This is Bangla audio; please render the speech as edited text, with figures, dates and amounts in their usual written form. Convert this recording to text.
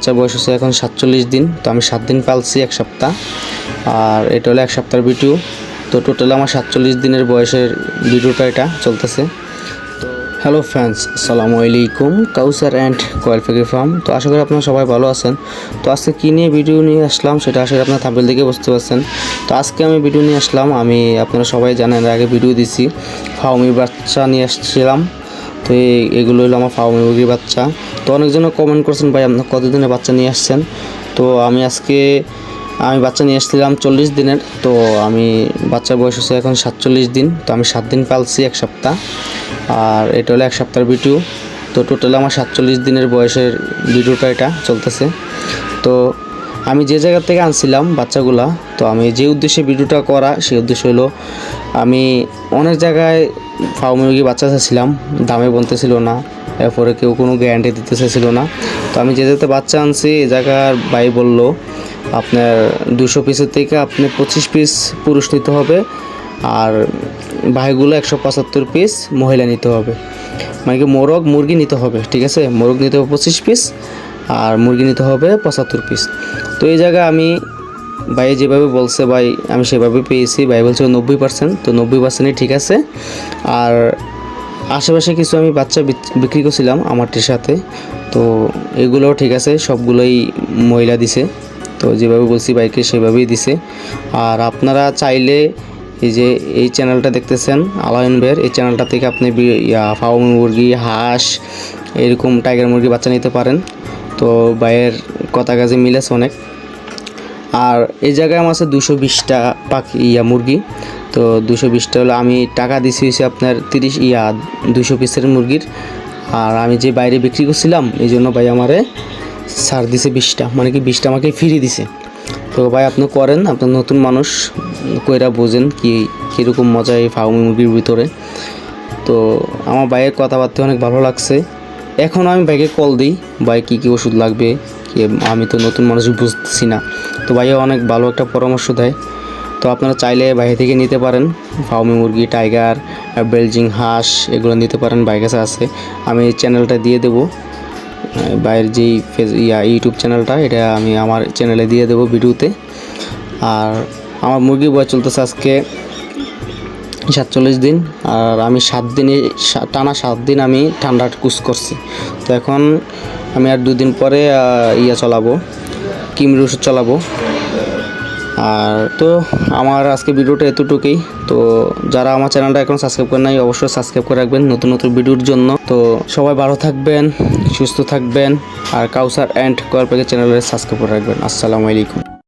বাচ্চার বয়স হচ্ছে এখন 47 দিন। তো আমি 7 দিন পালছি, এক সপ্তাহ। আর এটা হলো এক সপ্তাহের ভিডিও। তো টোটাল আমার 47 দিনের বয়সের ভিডিওটা এটা চলতেছে। তো হ্যালো ফ্রেন্ডস, আসসালামু আলাইকুম। কাউসার অ্যান্ড কোয়েল পাখি ফার্ম। তো আশা করি আপনারা সবাই ভালো আছেন। তো আজকে কী নিয়ে ভিডিও নিয়ে আসলাম সেটা আসলে আপনার থাম্বনেল দেখে বুঝতে পারছেন। তো আজকে আমি ভিডিও নিয়ে আসলাম, আপনারা সবাই জানেন আগে ভিডিও দিছি, ফাউমির বাচ্চা নিয়ে আসছিলাম। তো এগুলো হলো আমার ফাউমি মুরগির বাচ্চা। তো অনেকজনে কমেন্ট করছেন, ভাই আপনার কতদিনের বাচ্চা নিয়ে আসছেন। তো আমি বাচ্চা নিয়ে আসছিলাম 40 দিনের। তো বাচ্চার বয়স হচ্ছে এখন 47 দিন। তো আমি 7 দিন পালছি, এক সপ্তাহ। আর এটা হলো এক সপ্তাহের ভিডিও। তো টোটাল আমার 47 দিনের বয়সের ভিডিওটা এটা চলতেছে। তো আমি যে জায়গা থেকে আনছিলাম বাচ্চাগুলা, তো আমি যে উদ্দেশ্যে ভিডিওটা করা সেই উদ্দেশ্য হলো, আমি অনেক জায়গায় ফার্মে মুরগি বাচ্চা চাইছিলাম, দামে বলতেছিল না, এরপরে কেউ কোনো গ্যারান্টি দিতে চাইছিল না। তো আমি যে জায়গাতে বাচ্চা আনছি এই জায়গার ভাই বলল, আপনার 200 পিসের থেকে আপনি 25 পিস পুরুষ নিতে হবে, আর ভাইগুলো 175 পিস মহিলা নিতে হবে। মানে কি মুরগি নিতে হবে, ঠিক আছে, মোরগ নিতে হবে 25 পিস, আর মুরগি নিতে হবে 75 পিস। তো এই জায়গায় আমি ভাই যেভাবে বলছে, ভাই আমি সেভাবে পেয়েছি। ভাই বলছে 90%, তো 90%ই ঠিক আছে। আর আশেপাশে কিছু আমি বাচ্চা বিক্রি করছিলাম আমারটির সাথে, তো এগুলোও ঠিক আছে, সবগুলোই মহিলা দিছে। তো যেভাবে বলছি ভাইকে সেভাবেই দিছে। আর আপনারা চাইলে এই চ্যানেলটা দেখতেছেন আলাইন ভাইয়ের, এই চ্যানেলটা থেকে আপনি ফার্ম মুরগি, হাঁস, এরকম টাইগার মুরগি বাচ্চা নিতে পারেন। তো ভাইয়ের কথা কাজে মিলেছে অনেক। আর এই জায়গায় আমার আছে 220টা মুরগি। তো 220টা হলো আমি টাকা দিছি হয়েছে আপনার 200 পিসের মুরগির। আর আমি যে বাইরে বিক্রি করছিলাম এই জন্য ভাই আমারে ছাড় দিছে 20টা, মানে কি 20টা আমাকে ফ্রি দিছে। তো ভাই আপনি করেন, আপনার নতুন মানুষ, কইরা বোঝেন কীরকম মজা এই ফার্মি মুরগির ভিতরে। তো আমার ভাইয়ের কথাবার্তা অনেক ভালো লাগছে। এখন আমি ভাইকে কল দিই, ভাই কী ওষুধ লাগবে, আমি তো নতুন মানুষ বুঝতেছি না। তো ভাইয়া অনেক ভালো একটা পরামর্শ দেয়। তো আপনারা চাইলে বাইরে থেকে নিতে পারেন, ফার্মি মুরগি, টাইগার, বেলজিং হাঁস এগুলো নিতে পারেন, বাইরের কাছে আছে। আমি চ্যানেলটা দিয়ে দেবো, বাইরের যেই ইউটিউব চ্যানেলটা, এটা আমি আমার চ্যানেলে দিয়ে দেবো ভিডিওতে। আর আমার মুরগির বয়স চলতেছে আজকে 47 দিন। আর আমি টানা 7 দিন আমি ঠান্ডা কুচ করছি। তো এখন আমি আর 2 দিন পরে চালাবো, কিমির ওষুধ চালাবো। আর তো আমার আজকে ভিডিওটা এতটুকুই। তো যারা আমার চ্যানেলটা এখন সাবস্ক্রাইব করেন নাই, অবশ্যই সাবস্ক্রাইব করে রাখবেন নতুন নতুন ভিডিওর জন্য। তো সবাই ভালো থাকবেন, সুস্থ থাকবেন। আর কাউসার অ্যান্ড কোয়েল পাখি চ্যানেলে সাবস্ক্রাইব করে রাখবেন। আসসালামু আলাইকুম।